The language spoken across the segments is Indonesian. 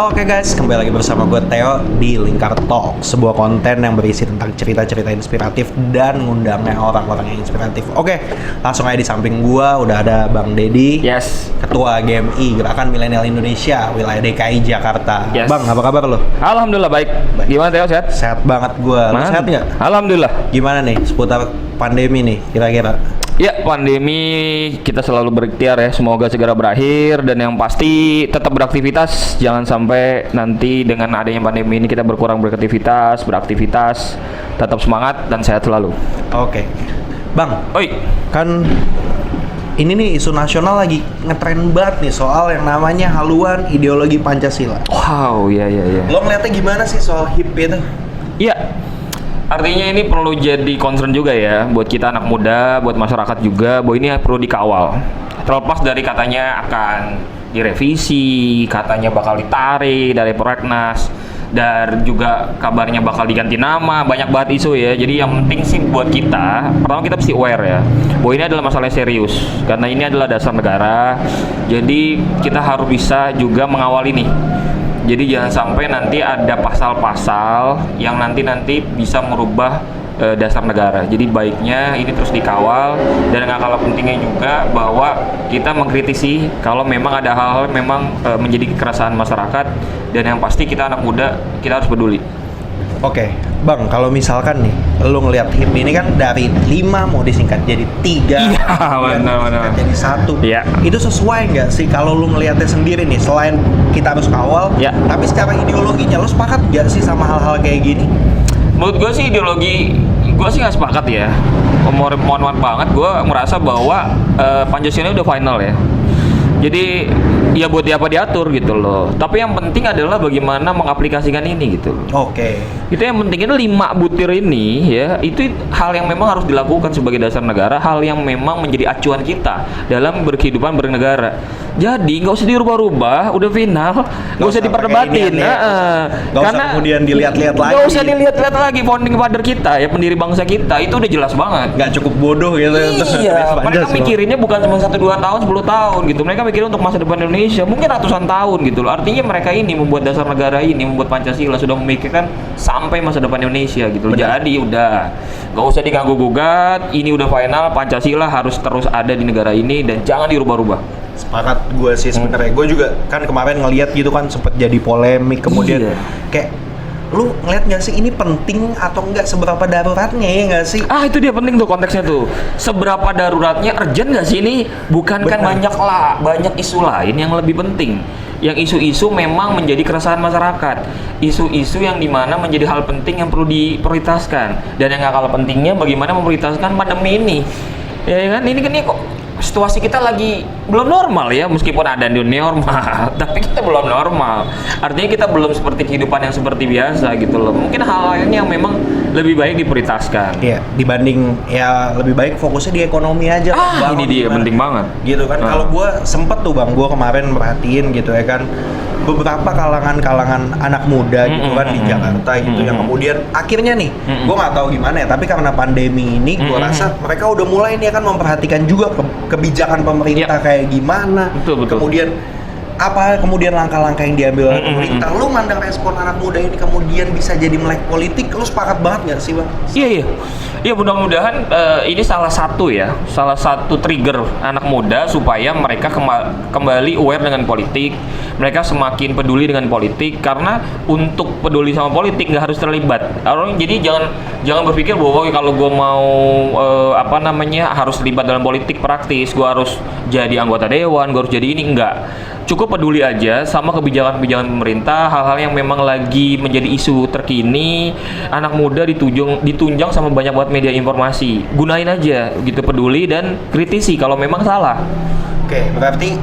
Oke guys, kembali lagi bersama gue Theo di Lingkar Talk, sebuah konten yang berisi tentang cerita-cerita inspiratif dan ngundangnya orang-orang yang inspiratif. Oke, langsung aja di samping gue udah ada Bang Dedi, Yes. Ketua GMI Gerakan Milenial Indonesia wilayah DKI Jakarta. Yes. Bang, apa kabar lo? Alhamdulillah baik. Gimana Theo, sehat? Sehat banget gue. Lo sehat nggak? Alhamdulillah. Gimana nih seputar pandemi nih kira-kira? Ya, pandemi kita selalu berikhtiar ya, semoga segera berakhir dan yang pasti tetap beraktivitas. Jangan sampai nanti dengan adanya pandemi ini kita berkurang beraktivitas, tetap semangat dan sehat selalu. Oke. Bang, Oi. kan ini nih isu nasional lagi ngetren banget nih soal yang namanya haluan ideologi Pancasila. Wow, ya. Lo ngeliatnya gimana sih soal HIP itu? Iya. Artinya ini perlu jadi concern juga ya buat kita anak muda, buat masyarakat juga, bahwa ini perlu dikawal. Terlepas dari katanya akan direvisi, katanya bakal ditarik dari prolegnas, dan juga kabarnya bakal diganti nama, banyak banget isu ya. Jadi yang penting sih buat kita, pertama kita mesti aware ya, bahwa ini adalah masalah serius, karena ini adalah dasar negara. Jadi kita harus bisa juga mengawal ini. Jadi jangan sampai nanti ada pasal-pasal yang nanti bisa merubah dasar negara. Jadi baiknya ini terus dikawal, dan nggak kalah pentingnya juga bahwa kita mengkritisi kalau memang ada hal-hal memang menjadi keresahan masyarakat, dan yang pasti kita anak muda kita harus peduli. Oke, Bang, kalau misalkan nih lo ngeliat HIP ini kan dari 5 mau disingkat jadi 3, Iya, benar. jadi 1. Iya. Itu sesuai nggak sih kalau lo ngeliatnya sendiri nih, selain kita harus kawal, Iya. tapi secara ideologinya lo sepakat nggak sih sama hal-hal kayak gini? Menurut gue sih ideologi, gue sih nggak sepakat ya. Mohon maaf banget, gue merasa bahwa Pancasila udah final ya. Jadi ya buat apa diatur gitu loh. Tapi yang penting adalah bagaimana mengaplikasikan ini gitu loh. Oke. Itu yang penting, ini 5 butir ini ya, itu hal yang memang harus dilakukan sebagai dasar negara, hal yang memang menjadi acuan kita dalam berkehidupan bernegara. Jadi nggak usah dirubah-rubah, udah final, nggak usah diperdebatin. Nggak usah kemudian dilihat-lihat lagi. Nggak usah dilihat-lihat lagi, founding father kita ya, pendiri bangsa kita itu udah jelas banget. Nggak cukup bodoh gitu. Iya, mereka mikirinnya bukan cuma 1-2 tahun, 10 tahun gitu. Mereka mikirin untuk masa depan Indonesia mungkin ratusan tahun gitu loh. Artinya mereka ini membuat dasar negara ini, membuat Pancasila, sudah memikirkan sampai masa depan Indonesia gitu loh. Jadi udah nggak usah diganggu gugat, ini udah final, Pancasila harus terus ada di negara ini dan jangan dirubah-rubah. Sepakat gue sih sebenarnya. Gue juga kan kemarin ngeliat gitu kan, sempet jadi polemik, kemudian Iya. kayak lu ngeliat nggak sih ini penting atau enggak, seberapa daruratnya ya nggak sih? Itu dia penting tuh konteksnya tuh. Seberapa daruratnya, urgent nggak sih ini? Bukankah banyak isu lain yang lebih penting? Yang isu-isu memang menjadi keresahan masyarakat. Isu-isu yang dimana menjadi hal penting yang perlu diprioritaskan. Dan yang nggak kalah pentingnya bagaimana memprioritaskan pandemi ini. Ya kan, ini kok situasi kita lagi belum normal ya, meskipun ada new normal, tapi kita belum normal. Artinya kita belum seperti kehidupan yang seperti biasa gitu loh. Mungkin hal lain yang memang lebih baik diprioritaskan. Iya, dibanding ya lebih baik fokusnya di ekonomi aja. Ini dia gimana. penting banget. Gitu kan. Kalau gue sempet tuh Bang, gue kemarin merhatiin gitu ya kan, beberapa kalangan anak muda gitu kan di Jakarta gitu yang kemudian akhirnya nih, gue nggak tahu gimana ya, tapi karena pandemi ini gue rasa mereka udah mulai nih kan memperhatikan juga kebijakan pemerintah kayak gimana. Betul. Kemudian apa langkah-langkah yang diambil oleh pemerintah. Lu mandang respon anak muda ini kemudian bisa jadi melek politik, lu sepakat banget nggak sih Bang? Iya, mudah-mudahan ini salah satu trigger anak muda supaya mereka kembali aware dengan politik, mereka semakin peduli dengan politik, karena untuk peduli sama politik nggak harus terlibat. Jadi jangan berpikir bahwa kalau gue mau harus terlibat dalam politik praktis, gue harus jadi anggota dewan, gue harus jadi ini, enggak. Cukup peduli aja sama kebijakan-kebijakan pemerintah, hal-hal yang memang lagi menjadi isu terkini. Anak muda ditunjang sama banyak banget media informasi. Gunain aja gitu, peduli dan kritisi kalau memang salah. Oke, berarti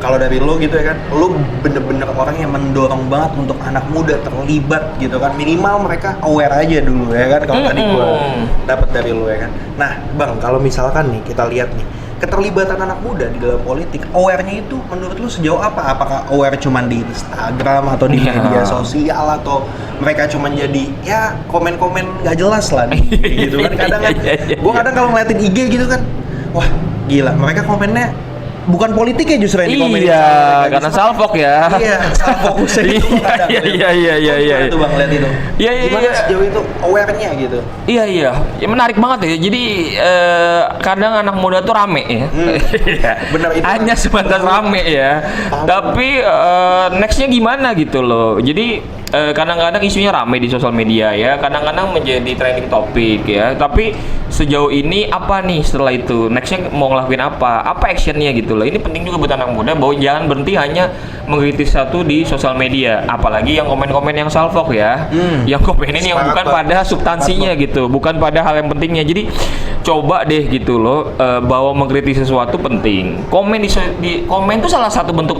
kalau dari lu gitu ya kan, lu bener-bener orang yang mendorong banget untuk anak muda terlibat gitu kan, minimal mereka aware aja dulu ya kan, kalau tadi gua dapat dari lu ya kan. Nah Bang, kalau misalkan nih kita lihat nih keterlibatan anak muda di dalam politik, aware-nya itu menurut lu sejauh apa? Apakah aware cuman di Instagram atau di media sosial, atau mereka cuman jadi ya komen-komen nggak jelas lah gitu kan. Kadang kan gue kadang kalau ngeliatin IG gitu kan, wah gila, mereka komennya bukan politiknya justru yang dikomenin. Iya, karena salfok ya. Iya, fokusnya itu kadang. Iya. Itu Bang, lihat itu. Iya. Gimana sejauh itu aware-nya gitu? Iya. Ya, menarik banget ya. Jadi kadang anak muda tuh rame ya. Benar itu. Hanya sebatas rame ya. Tapi nextnya gimana gitu loh. Jadi kadang-kadang isunya rame di sosial media ya. Kadang-kadang menjadi trending topik ya. Tapi sejauh ini apa nih setelah itu? Nextnya mau ngelakuin apa? Apa actionnya gitu loh. Ini penting juga buat anak muda bahwa jangan berhenti hanya mengkritik satu di sosial media. Apalagi yang komen-komen yang salfok ya. Yang komenin yang bukan pada substansinya gitu. Bukan pada hal yang pentingnya. Jadi coba deh gitu loh, bahwa mengkritik sesuatu penting. Komen di komen itu salah satu bentuk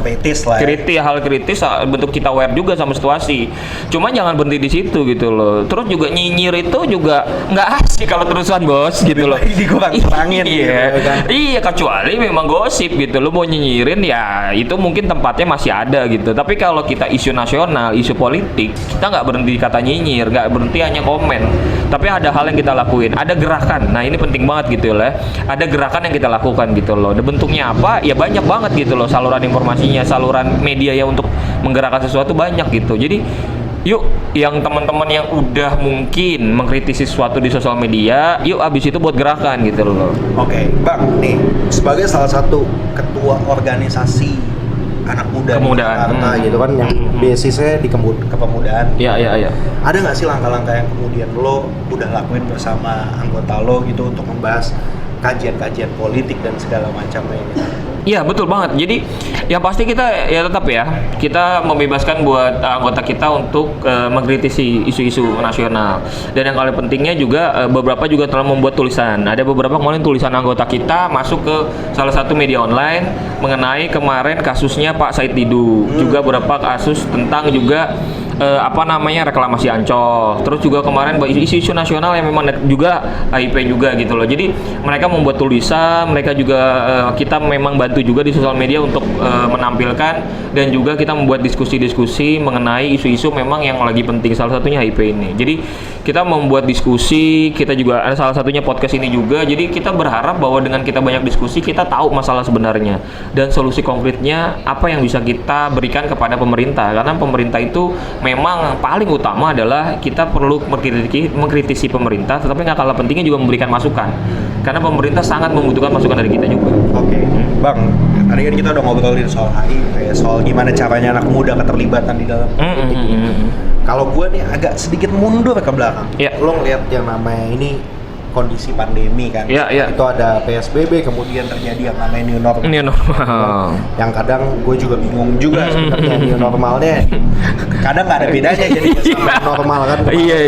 kritis lah. Hal kritis bentuk kita aware juga sama situasi. Cuma jangan berhenti di situ gitu loh. Terus juga nyinyir itu juga nggak asik kalau terusan bos gitu loh. Dikurang-kurangin iya. Gitu, kan? Iya, kecuali memang gosip gitu. Lo mau nyinyirin ya itu mungkin tempatnya masih ada gitu. Tapi kalau kita isu nasional, isu politik, kita nggak berhenti kata nyinyir, nggak berhenti hanya komen. Tapi ada hal yang kita lakuin, ada gerakan. Nah ini penting banget gitu lah. Ada gerakan yang kita lakukan gitu loh. Dan bentuknya apa? Ya banyak banget gitu loh. Saluran informasinya, saluran media ya untuk menggerakkan sesuatu banyak gitu. Jadi yuk yang teman-teman yang udah mungkin mengkritisi sesuatu di sosial media, yuk abis itu buat gerakan gitu loh. Oke, Bang, nih sebagai salah satu ketua organisasi anak muda di Jakarta gitu kan yang basisnya di kepemudaan. Iya. Ada nggak sih langkah-langkah yang kemudian lo udah lakuin bersama anggota lo gitu untuk membahas kajian-kajian politik dan segala macamnya gitu? Iya betul banget. Jadi yang pasti kita ya tetap ya kita membebaskan buat anggota kita untuk mengkritisi isu-isu nasional. Dan yang paling pentingnya juga beberapa juga telah membuat tulisan. Ada beberapa kemarin tulisan anggota kita masuk ke salah satu media online mengenai kemarin kasusnya Pak Said Didu. Juga beberapa kasus tentang juga reklamasi Ancol. Terus juga kemarin isu-isu nasional yang memang juga HIP juga gitu loh. Jadi mereka membuat tulisan, mereka juga kita memang bantu juga di sosial media untuk menampilkan dan juga kita membuat diskusi-diskusi mengenai isu-isu memang yang lagi penting, salah satunya HIP ini. Jadi kita membuat diskusi, kita juga ada salah satunya podcast ini juga. Jadi kita berharap bahwa dengan kita banyak diskusi kita tahu masalah sebenarnya dan solusi konkretnya apa yang bisa kita berikan kepada pemerintah. Karena pemerintah itu memang paling utama adalah kita perlu mengkritisi pemerintah, tetapi nggak kalah pentingnya juga memberikan masukan. Karena pemerintah sangat membutuhkan masukan dari kita juga. Oke, Bang, tadi kan kita udah ngobrolin soal HI, soal gimana caranya anak muda keterlibatan di dalam politik. Kalau gue nih agak sedikit mundur ke belakang, lo ngeliat yang namanya ini kondisi pandemi kan, itu ada PSBB, kemudian terjadi yang namanya new normal. Yang kadang gue juga bingung juga sebenarnya new normalnya, kadang nggak ada bedanya jadi sama normal kan. Iya.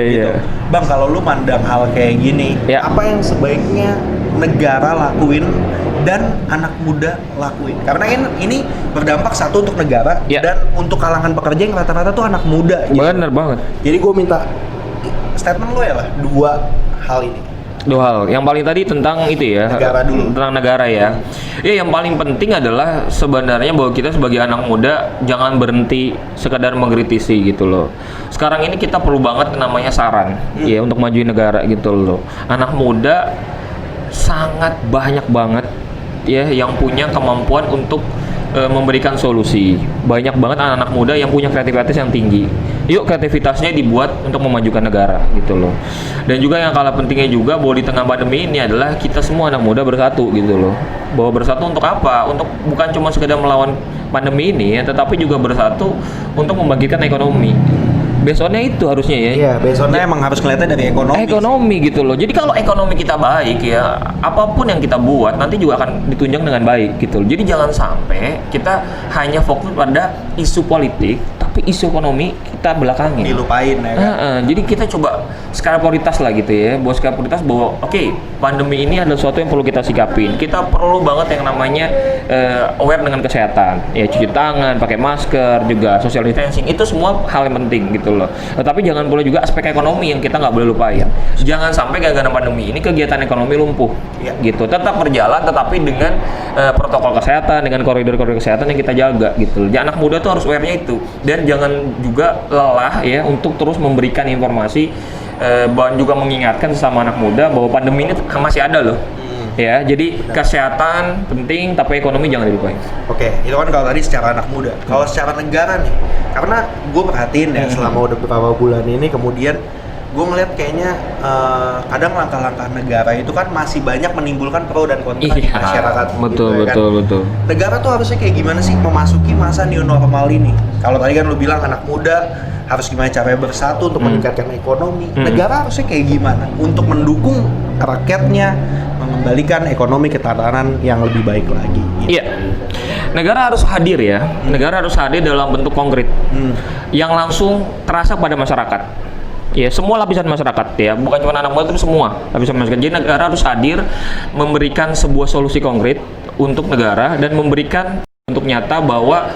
Gitu. Bang, kalau lu mandang hal kayak gini, apa yang sebaiknya negara lakuin dan anak muda lakuin? Karena ini berdampak satu untuk negara dan untuk kalangan pekerja yang rata-rata tuh anak muda. Bener banget. Jadi gue minta statement lo ya lah, dua hal ini. Dua hal. Yang paling tadi tentang itu ya, negara dulu. Tentang negara ya. Yang paling penting adalah sebenarnya bahwa kita sebagai anak muda jangan berhenti sekadar mengkritisi gitu loh. Sekarang ini kita perlu banget namanya saran ya untuk majuin negara gitu loh. Anak muda sangat banyak banget ya yang punya kemampuan untuk memberikan solusi. Banyak banget anak-anak muda yang punya kreativitas yang tinggi. Yuk kreativitasnya dibuat untuk memajukan negara gitu loh. Dan juga yang kalah pentingnya juga bahwa di tengah pandemi ini adalah kita semua anak muda bersatu gitu loh. Bahwa bersatu untuk apa? Untuk bukan cuma sekedar melawan pandemi ini ya, tetapi juga bersatu untuk membangkitkan ekonomi. Besoknya itu harusnya ya. Iya, besoknya emang harus kelihatan dari ekonomi. Ekonomi gitu loh. Jadi kalau ekonomi kita baik ya, apapun yang kita buat nanti juga akan ditunjang dengan baik gitu loh. Jadi jangan sampai kita hanya fokus pada isu politik, tapi isu ekonomi kita belakangin. Dilupain ya kan. Jadi kita coba skala prioritas lah gitu ya. Buat skala prioritas bahwa pandemi ini adalah sesuatu yang perlu kita sikapin. Kita perlu banget yang namanya aware dengan kesehatan. Ya cuci tangan, pakai masker, juga social distancing. Itu semua hal yang penting gitu loh. Tetapi jangan boleh juga aspek ekonomi yang kita nggak boleh lupain. Jangan sampai gara-gara pandemi ini kegiatan ekonomi lumpuh. Gitu. Tetap berjalan tetapi dengan protokol kesehatan, dengan koridor-koridor kesehatan yang kita jaga gitu. Jadi anak muda tuh harus aware-nya itu. Dan jangan juga lelah ya untuk terus memberikan informasi dan juga mengingatkan sesama anak muda bahwa pandemi ini masih ada loh. Ya, jadi kesehatan penting tapi ekonomi jangan dilupain. Oke, itu kan kalau tadi secara anak muda. Kalau secara negara nih, karena gue perhatiin ya selama udah beberapa bulan ini, kemudian gue ngeliat kayaknya kadang langkah-langkah negara itu kan masih banyak menimbulkan pro dan kontra di masyarakat. Betul, gitu, betul, kan? betul. Negara tuh harusnya kayak gimana sih memasuki masa new normal ini? Kalau tadi kan lu bilang anak muda harus gimana caranya bersatu untuk meningkatkan ekonomi. Negara harusnya kayak gimana untuk mendukung rakyatnya mengembalikan ekonomi ketahanan yang lebih baik lagi? Gitu. Iya. Negara harus hadir ya. Negara harus hadir dalam bentuk konkret yang langsung terasa pada masyarakat. Ya, semua lapisan masyarakat ya, bukan cuma anak muda tapi semua lapisan masyarakat. Jadi negara harus hadir memberikan sebuah solusi konkret untuk negara dan memberikan untuk nyata bahwa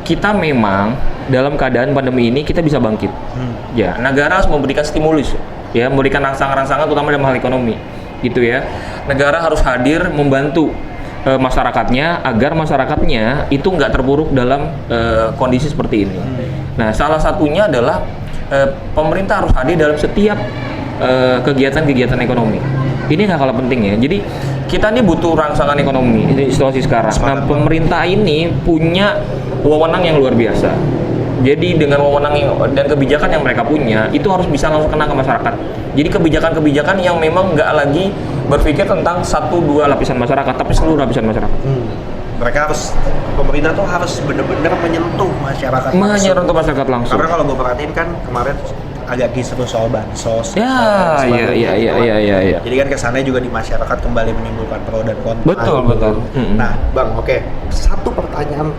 kita memang dalam keadaan pandemi ini kita bisa bangkit. Ya, negara harus memberikan stimulus ya, memberikan rangsangan-rangsangan terutama dalam hal ekonomi gitu ya. Negara harus hadir membantu masyarakatnya agar masyarakatnya itu nggak terpuruk dalam kondisi seperti ini. Nah, salah satunya adalah pemerintah harus hadir dalam setiap kegiatan-kegiatan ekonomi. Ini nggak kalah penting ya. Jadi kita ini butuh rangsangan ekonomi di situasi sekarang. Nah, pemerintah ini punya wewenang yang luar biasa. Jadi dengan wewenang dan kebijakan yang mereka punya itu harus bisa langsung kena ke masyarakat. Jadi kebijakan-kebijakan yang memang nggak lagi berpikir tentang 1-2 lapisan masyarakat, tapi seluruh lapisan masyarakat. Pemerintah tuh harus benar-benar menyentuh masyarakat. Menyentuh masyarakat langsung. Karena kalau gue perhatiin kan kemarin agak kisruh soal bansos. Ya. Jadi kan kesannya juga di masyarakat kembali menimbulkan pro dan kontra. Betul. Nah, Bang, oke. Satu pertanyaan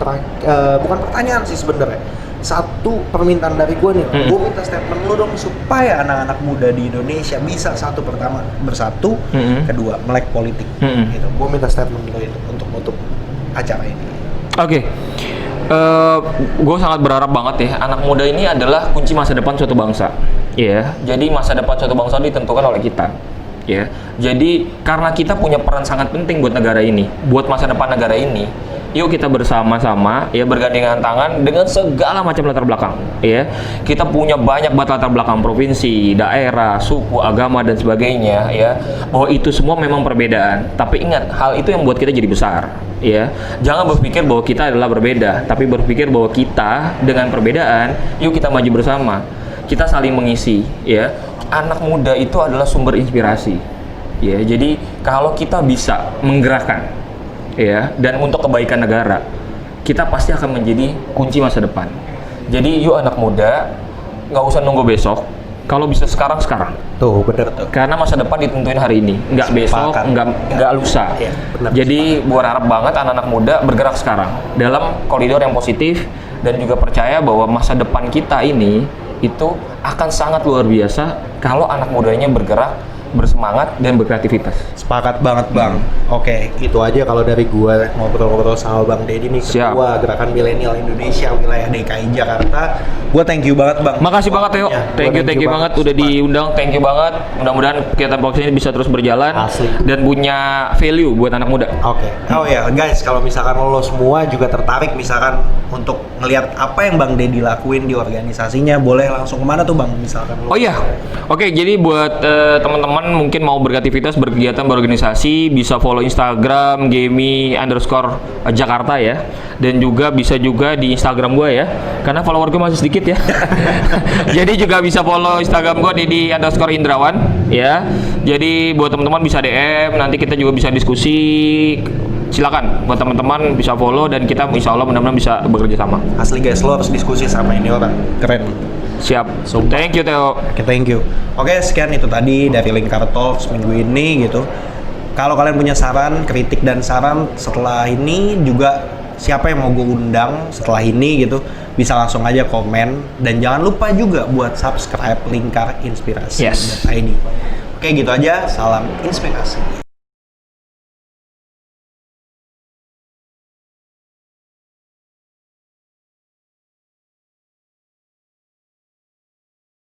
bukan pertanyaan sih sebenarnya. Satu permintaan dari gue nih, gue minta statement lu dong supaya anak-anak muda di Indonesia bisa pertama bersatu, kedua melek politik. Gitu. Gue minta statement lu itu untuk acara ini. Oke. Gue sangat berharap banget ya, anak muda ini adalah kunci masa depan suatu bangsa. Ya, jadi masa depan suatu bangsa ditentukan oleh kita. Ya, jadi karena kita punya peran sangat penting buat negara ini, buat masa depan negara ini. Yuk kita bersama-sama ya bergandengan tangan dengan segala macam latar belakang. Ya, kita punya banyak banget latar belakang provinsi, daerah, suku, agama dan sebagainya. Ya, bahwa itu semua memang perbedaan. Tapi ingat, hal itu yang buat kita jadi besar. Ya, jangan berpikir bahwa kita adalah berbeda, tapi berpikir bahwa kita dengan perbedaan, yuk kita maju bersama. Kita saling mengisi. Ya, anak muda itu adalah sumber inspirasi. Ya, jadi kalau kita bisa menggerakkan ya, dan untuk kebaikan negara, kita pasti akan menjadi kunci masa depan. Jadi yuk anak muda, nggak usah nunggu besok. Kalau bisa sekarang. Tuh, bener tuh. Karena masa depan ditentuin hari ini, nggak besok, nggak lusa. Ya, jadi gue harap banget anak-anak muda bergerak sekarang dalam koridor yang positif dan juga percaya bahwa masa depan kita ini itu akan sangat luar biasa kalau anak mudanya bergerak, bersemangat dan berkreativitas. Sepakat banget, Bang. Oke, itu aja kalau dari gua ngobrol-ngobrol sama Bang Deddy nih, Ketua Gerakan Milenial Indonesia wilayah DKI Jakarta. Gua thank you banget, Bang. Makasih banget, Teo. Thank you banget udah diundang. Thank you banget. Mudah-mudahan kegiatan podcast ini bisa terus berjalan. Asli. Dan punya value buat anak muda. Oke. Oh ya, guys, kalau misalkan lo semua juga tertarik misalkan untuk ngelihat apa yang Bang Deddy lakuin di organisasinya, boleh langsung kemana tuh, Bang? Misalkan lo. Oh iya. Oke, jadi buat teman-teman mungkin mau berkreativitas, berkegiatan, berorganisasi, bisa follow Instagram Gemi_Jakarta ya, dan juga bisa juga di Instagram gue ya, karena follower gue masih sedikit ya. Jadi juga bisa follow Instagram gue Dedi_Indrawan ya. Jadi buat teman-teman bisa DM, nanti kita juga bisa diskusi. Silakan buat teman-teman bisa follow dan kita insya Allah mudah-mudahan bisa bekerja sama. Asli guys, lo harus diskusi sama ini orang keren. Siap. Thank you, Theo. Oke, thank you. Oke, sekian itu tadi dari Lingkar Talks minggu ini gitu. Kalau kalian punya saran, kritik dan saran setelah ini juga siapa yang mau gue undang setelah ini gitu, bisa langsung aja komen dan jangan lupa juga buat subscribe Lingkar Inspirasi.id. Oke, gitu aja. Salam inspirasi.